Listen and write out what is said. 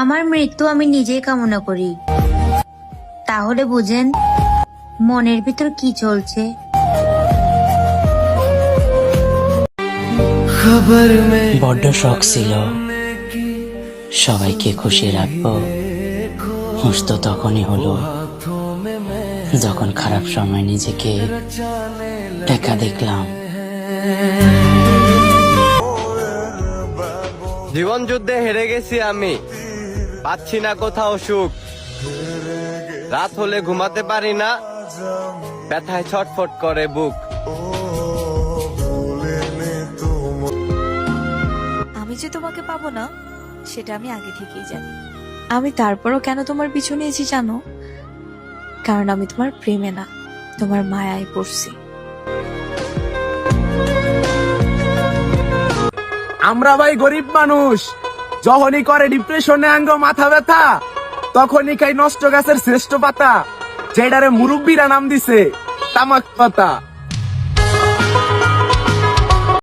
আমার মৃত্যু আমি নিজেই কামনা করি। তাহলে বুঝেন মনের ভিতর কি চলছে। বড্ড শখ ছিল সবাইকে খুশি রাখবো। হুঁশ তো তখনই হলো যখন খারাপ সময় নিজেকে একা দেখলাম। জীবন যুদ্ধে হেরে গেছি আমি, পাচ্ছি না কোথাও সুখ। রাত হলে ঘুমাতে পারি না, ব্যথায় ছটফট করে বুক। আমি যে তোমাকে পাবো না সেটা আমি আগে থেকেই জানি। আমি তারপরও কেন তোমার পিছু নিয়েছি জানো? কারণ আমি তোমার প্রেমে না, তোমার মায়ায় পড়ছি। আমরা ভাই গরিব মানুষ, যখনই করে ডিপ্রেশনে আঙ্গ মাথা ব্যথা, তখনই খাই নষ্ট গাছের শ্রেষ্ঠ পাতা, যেটারে মুরব্বীরা নাম দিছে তামাক পাতা।